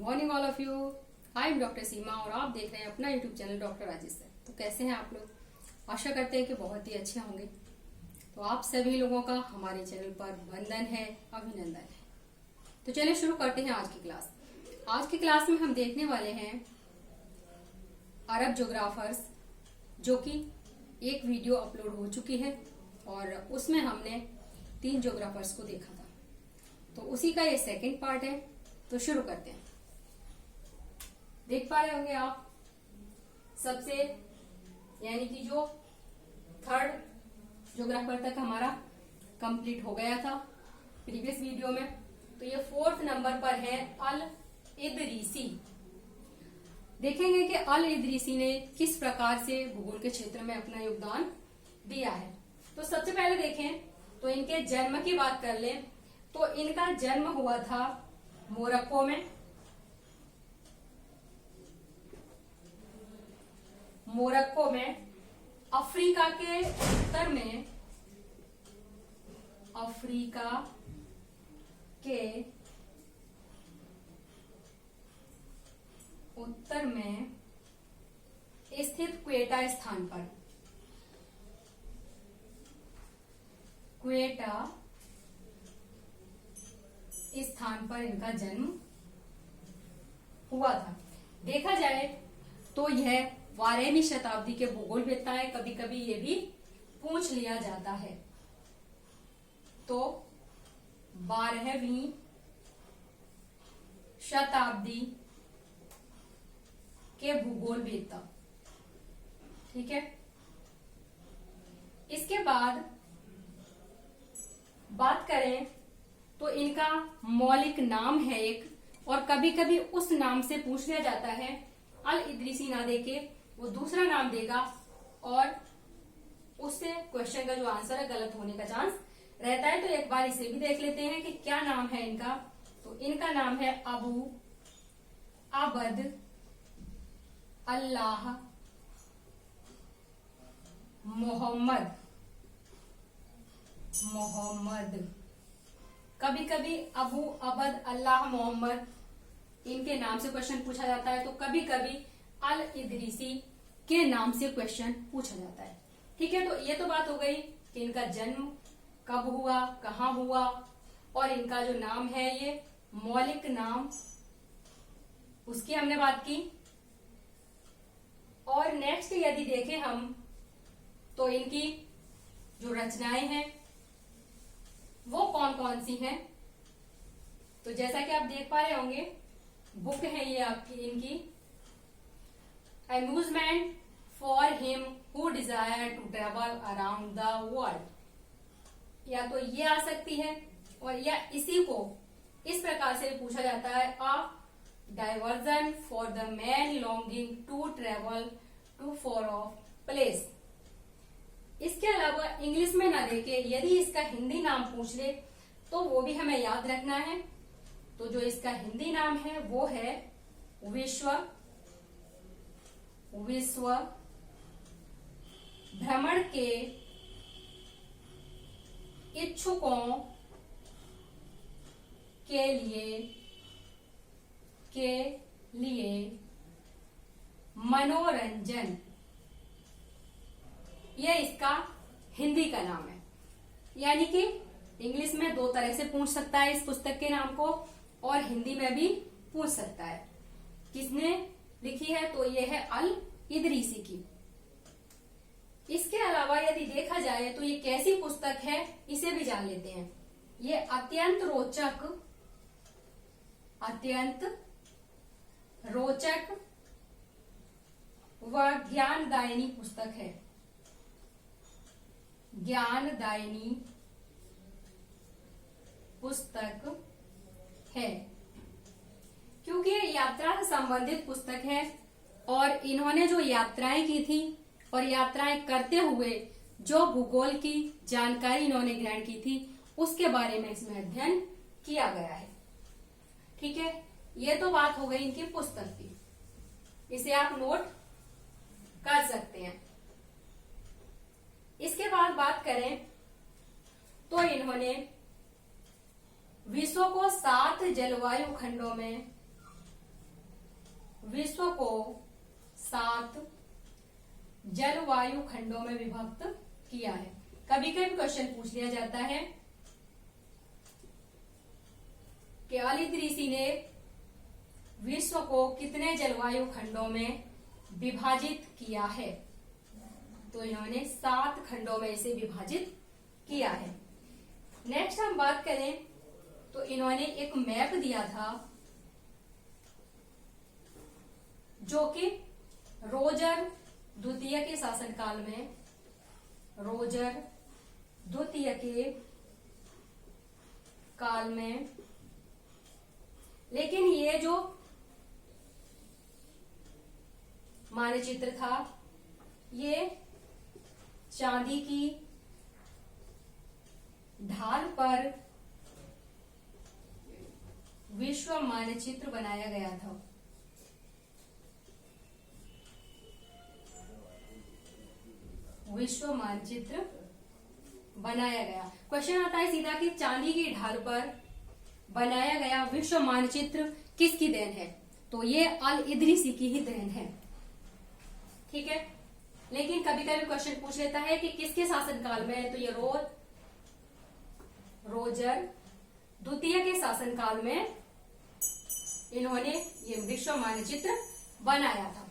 Morning all of you. I am doctor Seema और आप देख रहे हैं अपना YouTube channel doctor Rajesh sir. तो कैसे हैं आप लोग? आशा करते हैं कि बहुत ही अच्छे होंगे। तो आप सभी लोगों का हमारे चैनल पर वंदन है, अभिनंदन है। तो चलिए शुरू करते हैं आज की क्लास। आज की क्लास में हम देखने वाले हैं अरब ज्योग्राफर्स, जो कि एक वीडियो अपलोड हो चुकी है और उसमें हमने 3 ज्योग्राफर्स को देखा था। तो उसी का ये सेकंड पार्ट है। तो शुरू करते हैं। देख पा रहे होंगे आप सबसे, यानी कि जो 3rd ज्योग्राफर तक हमारा कंप्लीट हो गया था प्रीवियस वीडियो में। तो ये 4th नंबर पर है अल इदरीसी। देखेंगे कि अल इदरीसी ने किस प्रकार से भूगोल के क्षेत्र में अपना योगदान दिया है। तो सबसे पहले देखें तो इनके जन्म की बात कर लें तो इनका जन्म हुआ था मोरक्को में। मोरक्को में अफ्रीका के उत्तर में, अफ्रीका के उत्तर में स्थित क्वेटा स्थान पर, क्वेटा स्थान पर इनका जन्म हुआ था। देखा जाए तो यह 12वीं शताब्दी के भूगोलवेत्ता है। कभी कभी ये भी पूछ लिया जाता है। तो 12वीं शताब्दी के भूगोलवेत्ता, ठीक है। इसके बाद बात करें तो इनका मौलिक नाम है एक, और कभी कभी उस नाम से पूछ लिया जाता है। अल इदरीसी ना देके वो दूसरा नाम देगा और उससे क्वेश्चन का जो आंसर है गलत होने का चांस रहता है। तो एक बार इसे भी देख लेते हैं कि क्या नाम है इनका। तो इनका नाम है अबू अबद अल्लाह मोहम्मद। कभी कभी अबू अबद अल्लाह मोहम्मद इनके नाम से क्वेश्चन पूछा जाता है, तो कभी कभी अल इदरीसी के नाम से क्वेश्चन पूछा जाता है, ठीक है। तो ये तो बात हो गई कि इनका जन्म कब हुआ, कहाँ हुआ, और इनका जो नाम है ये मौलिक नाम, उसकी हमने बात की। और नेक्स्ट यदि देखें हम तो इनकी जो रचनाएं हैं वो कौन कौन सी हैं। तो जैसा कि आप देख पा रहे होंगे, बुक है ये आपकी इनकी, amusement for him who desire to travel around the world. या तो ये आ सकती है, और या इसी को इस प्रकार से पूछा जाता है, a diversion for the man longing to travel to far off place. इसके अलावा इंग्लिश में ना देके यदि इसका हिंदी नाम पूछ ले तो वो भी हमें याद रखना है। तो जो इसका हिंदी नाम है वो है विश्व भ्रमण के इच्छुकों के लिए मनोरंजन, ये इसका हिंदी का नाम है। यानी कि इंग्लिश में 2 तरह से पूछ सकता है इस पुस्तक के नाम को, और हिंदी में भी पूछ सकता है। किसने लिखी है? तो ये है अल इदरीसी की। इसके अलावा यदि देखा जाए तो ये कैसी पुस्तक है, इसे भी जान लेते हैं। ये अत्यंत रोचक व ज्ञानदायिनी पुस्तक है। ज्ञानदायिनी पुस्तक है क्योंकि ये यात्रा से संबंधित पुस्तक है, और इन्होंने जो यात्राएं की थी और यात्राएं करते हुए जो भूगोल की जानकारी इन्होंने ग्रहण की थी उसके बारे में इसमें अध्ययन किया गया है, ठीक है। ये तो बात हो गई इनकी पुस्तक की, इसे आप नोट कर सकते हैं। इसके बाद बात करें तो इन्होंने विश्व को 7 जलवायु खंडों में विश्व को 7 जलवायु खंडों में विभक्त किया है। कभी कभी क्वेश्चन पूछ लिया जाता है कि अल इदरीसी ने विश्व को कितने जलवायु खंडों में विभाजित किया है, तो इन्होंने 7 खंडों में इसे विभाजित किया है। नेक्स्ट हम बात करें तो इन्होंने एक मैप दिया था जो कि रोजर द्वितीय के शासनकाल में, रोजर द्वितीय के काल में, लेकिन ये जो मानचित्र था ये चांदी की ढाल पर विश्व मानचित्र बनाया गया था। विश्व मानचित्र बनाया गया। क्वेश्चन आता है सीधा कि चांदी की ढाल पर बनाया गया विश्व मानचित्र किसकी देन है, तो ये अल इदरीसी की ही देन है। ठीक है, लेकिन कभी कभी क्वेश्चन पूछ लेता है कि किसके शासनकाल में है, तो ये रोजर द्वितीय के शासनकाल में इन्होंने ये विश्व मानचित्र बनाया था।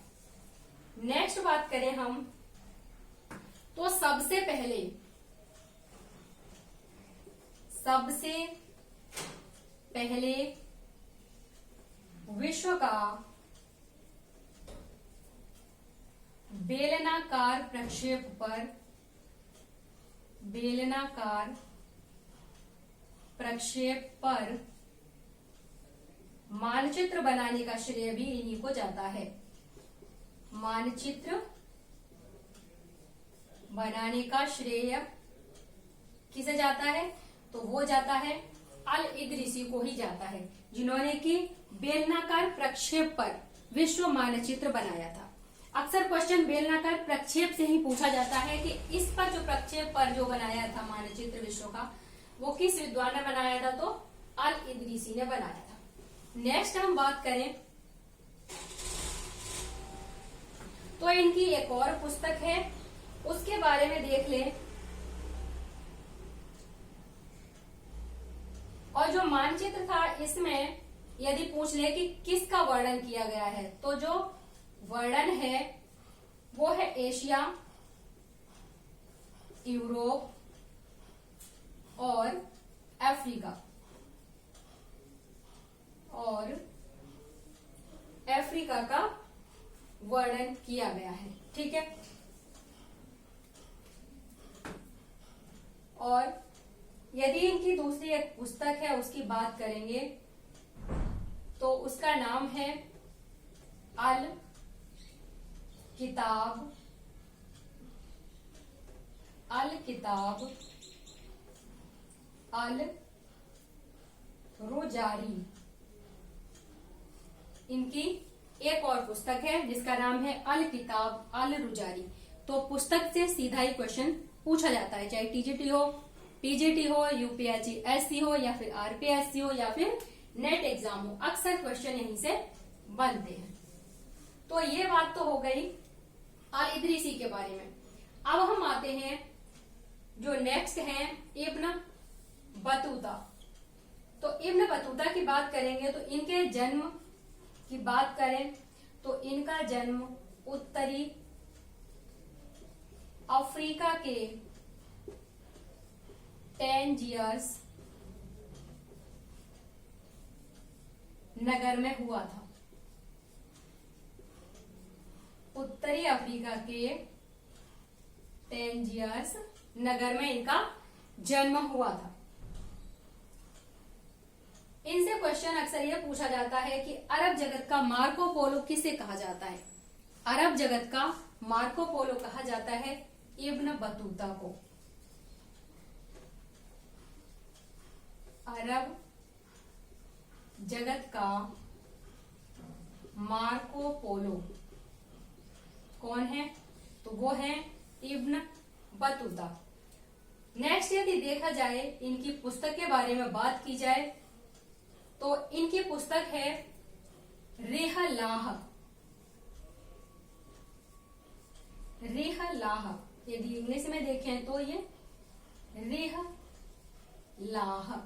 नेक्स्ट बात करें हम तो सबसे पहले विश्व का बेलनाकार प्रक्षेप पर मानचित्र बनाने का श्रेय भी इन्हीं को जाता है। मानचित्र बनाने का श्रेय किसे जाता है, तो वो जाता है अल इदरीसी को ही जाता है, जिन्होंने कि बेलनाकार प्रक्षेप पर विश्व मानचित्र बनाया था। अक्सर क्वेश्चन बेलनाकार प्रक्षेप से ही पूछा जाता है कि इस पर जो प्रक्षेप पर जो बनाया था मानचित्र विश्व का, वो किस विद्वान ने बनाया था, तो अल इदरीसी ने बनाया था। नेक्स्ट हम बात करें तो इनकी एक और पुस्तक है, उसके बारे में देख लें। और जो मानचित्र था इसमें यदि पूछ ले कि किसका वर्णन किया गया है, तो जो वर्णन है वो है एशिया, यूरोप और अफ्रीका का वर्णन किया गया है। ठीक है, और यदि इनकी दूसरी एक पुस्तक है उसकी बात करेंगे तो उसका नाम है अल किताब अल रुजारी। इनकी एक और पुस्तक है जिसका नाम है अल किताब अल रुजारी। तो पुस्तक से सीधा ही क्वेश्चन पूछा जाता है, चाहे टीजीटी हो, पीजीटी हो, यूपीएससी हो या फिर आरपीएससी हो या फिर नेट एग्जाम हो, अक्सर क्वेश्चन यहीं से बनते हैं। तो ये बात तो हो गई अल इदरीसी के बारे में। अब हम आते हैं जो नेक्स्ट है इब्न बतूता। तो इब्न बतूता की बात करेंगे तो इनके जन्म की बात करें तो इनका जन्म उत्तरी अफ्रीका के टैंजियर्स नगर में हुआ था। उत्तरी अफ्रीका के टैंजियर्स नगर में इनका जन्म हुआ था। इनसे क्वेश्चन अक्सर यह पूछा जाता है कि अरब जगत का मार्को पोलो किसे कहा जाता है। अरब जगत का मार्को पोलो कहा जाता है इब्न बतूता को। अरब जगत का मार्को पोलो कौन है, तो वो है इब्न बतूता। नेक्स्ट यदि देखा जाए इनकी पुस्तक के बारे में बात की जाए तो इनकी पुस्तक है रेहलाह रिह लाह, यदि इंग्लिश में देखें तो ये रिह लाह।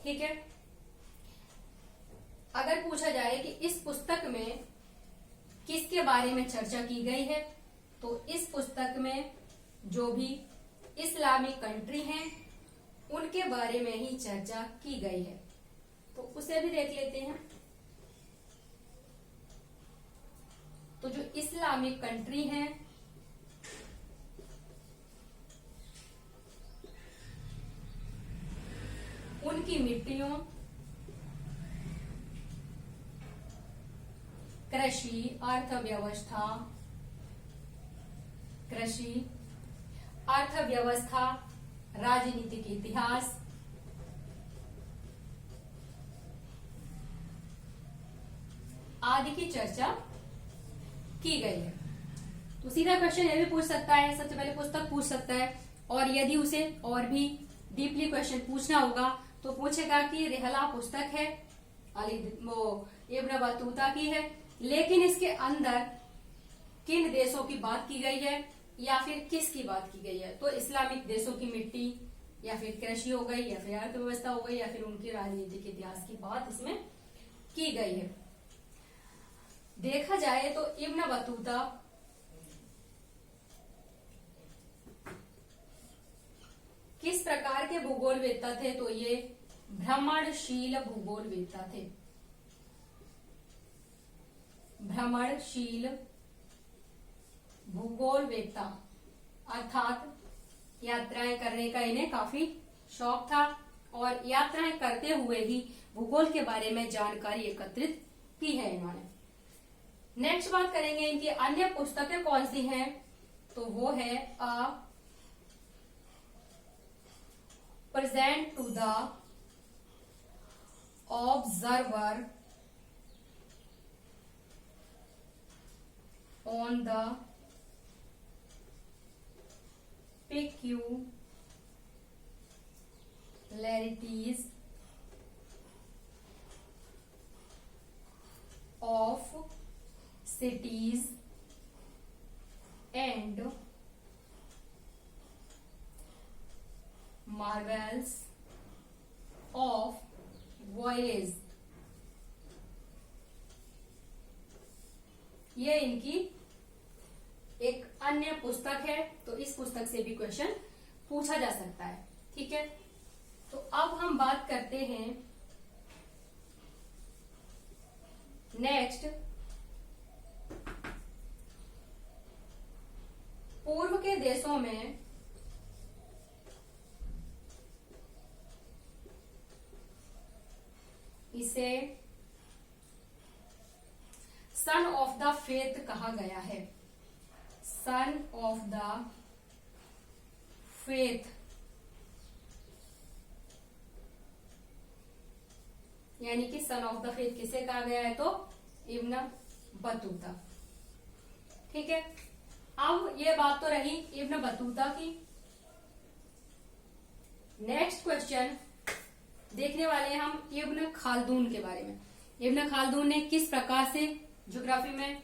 ठीक है। अगर पूछा जाए कि इस पुस्तक में किसके बारे में चर्चा की गई है, तो इस पुस्तक में जो भी इस्लामिक कंट्री हैं उनके बारे में ही चर्चा की गई है। तो उसे भी देख लेते हैं। तो जो इस्लामिक कंट्री हैं उनकी मिट्टियों, कृषि, अर्थव्यवस्था, कृषि, अर्थव्यवस्था, राजनीतिक इतिहास, आदि की चर्चा की गई है। तो सीधा क्वेश्चन ये भी पूछ सकता है, सबसे पहले पुस्तक पूछ सकता है, और यदि उसे और भी डीपली क्वेश्चन पूछना होगा तो पूछेगा कि रिहला पुस्तक है, वो इब्न बतूता की है, लेकिन इसके अंदर किन देशों की बात की गई है या फिर किसकी बात की गई है। तो इस्लामिक देशों की मिट्टी, या फिर कृषि हो गई, या फिर अर्थव्यवस्था हो गई, या फिर उनकी राजनीतिक इतिहास की बात इसमें की गई है। देखा जाए तो इब्न बतूता किस प्रकार के भूगोलवेत्ता थे, तो ये भ्रमणशील भूगोलवेत्ता थे। भ्रमणशील भूगोलवेत्ता, अर्थात यात्राएं करने का इन्हें काफी शौक था, और यात्राएं करते हुए ही भूगोल के बारे में जानकारी एकत्रित की है इन्होंने। नेक्स्ट बात करेंगे इनकी अन्य पुस्तकें कौन सी हैं, तो वो है a present to the observer on the peculiarities of cities and marvels of voyage। ये इनकी एक अन्य पुस्तक है, तो इस पुस्तक से भी क्वेश्चन पूछा जा सकता है। ठीक है। तो अब हम बात करते हैं नेक्स्ट, पूर्व के देशों में इसे सन ऑफ द फेथ कहा गया है। सन ऑफ द फेथ, यानी कि सन ऑफ द फेथ किसे कहा गया है, तो इब्न बतूता। ठीक है। अब ये बात तो रही इब्न बतूता की। नेक्स्ट क्वेश्चन देखने वाले हैं हम इब्न खालदून के बारे में। इब्न खालदून ने किस प्रकार से ज्योग्राफी में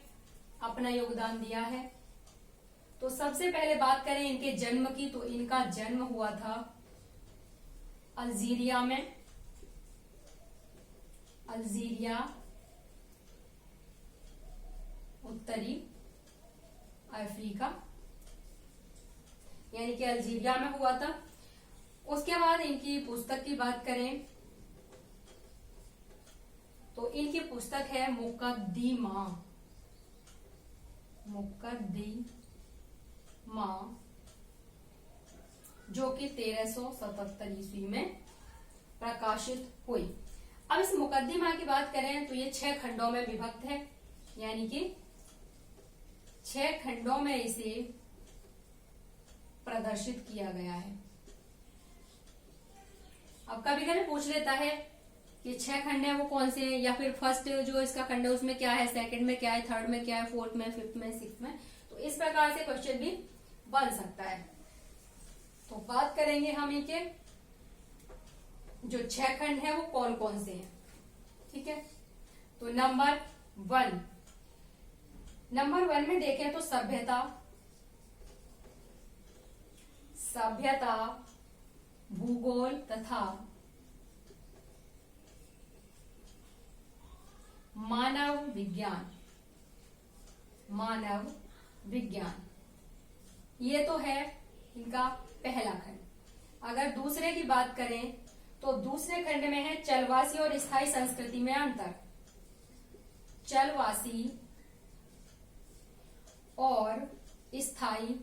अपना योगदान दिया है। तो सबसे पहले बात करें इनके जन्म की, तो इनका जन्म हुआ था अल्जीरिया में। अल्जीरिया उत्तरी अफ्रीका, यानी कि अल्जीरिया में हुआ था। उसके बाद इनकी पुस्तक की बात करें तो इनकी पुस्तक है मुकद्दिमा। मुकद्दिमा, जो कि 1377 ईस्वी में प्रकाशित हुई। अब इस मुकद्दिमा की बात करें तो ये 6 खंडों में विभक्त है, यानी कि 6 खंडों में इसे प्रदर्शित किया गया है। अब कभी कभी पूछ लेता है कि 6 खंड है वो कौन से हैं, या फिर फर्स्ट जो इसका खंड है उसमें क्या है, सेकंड में क्या है, थर्ड में क्या है, फोर्थ में, फिफ्थ में, सिक्स्थ में। तो इस प्रकार से क्वेश्चन भी बन सकता है। तो बात करेंगे हम इनके जो 6 खंड है वो कौन कौन से हैं। ठीक है। तो नंबर 1 में देखें तो सभ्यता, सभ्यता, भूगोल तथा मानव विज्ञान। मानव विज्ञान ये तो है इनका पहला खंड। अगर दूसरे की बात करें तो दूसरे खंड में है चलवासी और स्थायी संस्कृति में अंतर। चलवासी और स्थायी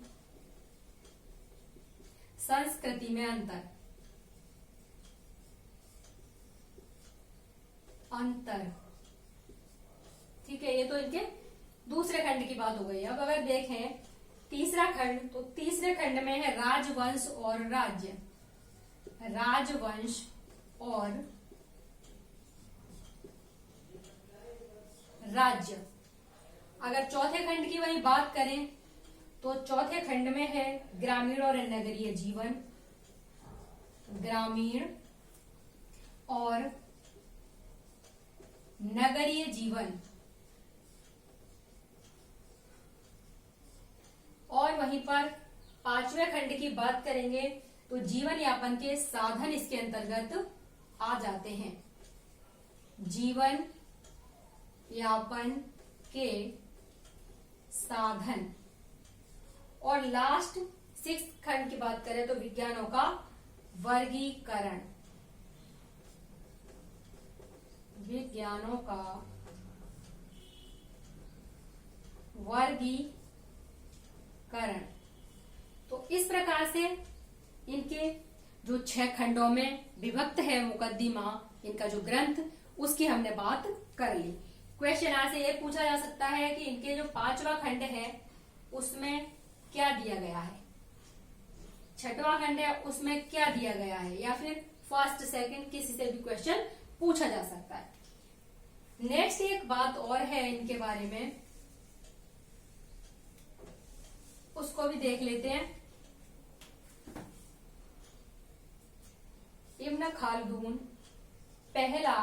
संस्कृति में अंतर। ठीक है, ये तो इनके दूसरे खंड की बात हो गई। अब अगर देखें तीसरा खंड, तो तीसरे खंड में है राजवंश और राज्य। राजवंश और राज्य। अगर चौथे खंड की वही बात करें तो चौथे खंड में है ग्रामीण और नगरीय जीवन। ग्रामीण और नगरीय जीवन। और वहीं पर पांचवें खंड की बात करेंगे तो जीवन यापन के साधन इसके अंतर्गत आ जाते हैं। जीवन यापन के साधन। और लास्ट सिक्स्थ खंड की बात करें तो विज्ञानों का वर्गीकरण। विज्ञानों का वर्गीकरण। तो इस प्रकार से इनके जो 6 खंडों में विभक्त है मुकदमा, इनका जो ग्रंथ, उसकी हमने बात कर ली। क्वेश्चन यहाँ से ये पूछा जा सकता है कि इनके जो 5वां खंड है उसमें क्या दिया गया है, 6वां खंड है उसमें क्या दिया गया है, या फिर फर्स्ट सेकंड किसी से भी क्वेश्चन पूछा जा सकता है। नेक्स्ट एक बात और है इनके बारे में, उसको भी देख लेते हैं। इब्न खालदून पहला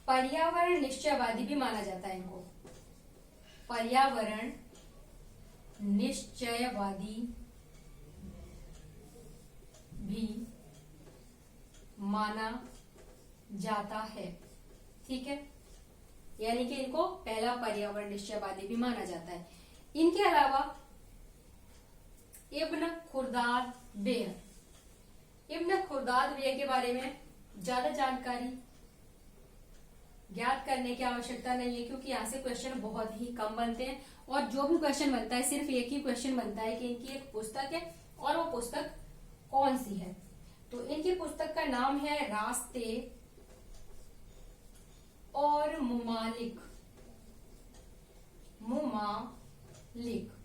पर्यावरण निश्चयवादी भी माना जाता है इनको। पर्यावरण निश्चयवादी भी माना जाता है। ठीक है, यानी कि इनको पहला पर्यावरण निश्चयवादी भी माना जाता है। इनके अलावा इब्न खुर्दाद बेह, इब्न खुर्दाद बेह के बारे में ज्यादा जानकारी ज्ञात करने की आवश्यकता नहीं है, क्योंकि यहाँ से क्वेश्चन बहुत ही कम बनते हैं और जो भी क्वेश्चन बनता है सिर्फ एक ही क्वेश्चन बनता है कि इनकी एक पुस्तक है और वो पुस्तक कौन सी है। तो इनकी पुस्तक का नाम है रास्ते और मुमालिक। मुमालिक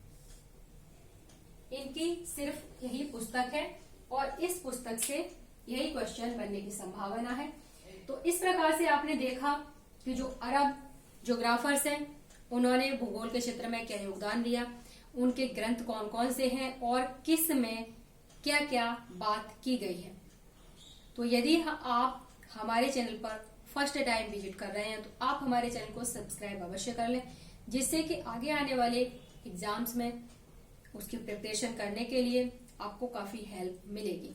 इनकी सिर्फ यही पुस्तक है और इस पुस्तक से यही क्वेश्चन बनने की संभावना है। तो इस प्रकार से आपने देखा कि जो अरब ज्योग्राफर्स हैं उन्होंने भूगोल के क्षेत्र में क्या योगदान दिया, उनके ग्रंथ कौन कौन से हैं और किस में क्या क्या बात की गई है। तो यदि आप हमारे चैनल पर फर्स्ट टाइम विजिट कर रहे हैं तो आप हमारे चैनल को सब्सक्राइब अवश्य कर लें, जिससे कि आगे आने वाले एग्जाम्स में उसकी प्रिपरेशन करने के लिए आपको काफी हेल्प मिलेगी।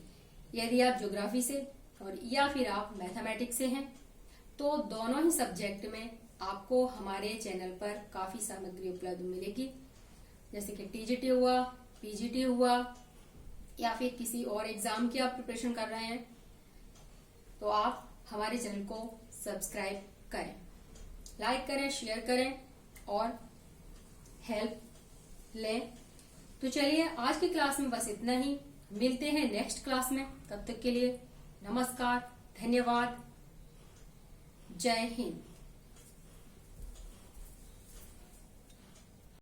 यदि आप ज्योग्राफी से और या फिर आप मैथमेटिक्स से हैं तो दोनों ही सब्जेक्ट में आपको हमारे चैनल पर काफी सामग्री उपलब्ध मिलेगी, जैसे कि टीजीटी हुआ, पीजीटी हुआ, या फिर किसी और एग्जाम की आप प्रिपरेशन कर रहे हैं तो आप हमारे चैनल को सब्सक्राइब करें, लाइक करें, शेयर करें और हेल्प लें। तो चलिए आज की क्लास में बस इतना ही, मिलते हैं नेक्स्ट क्लास में। तब तक के लिए नमस्कार, धन्यवाद, जय हिंद।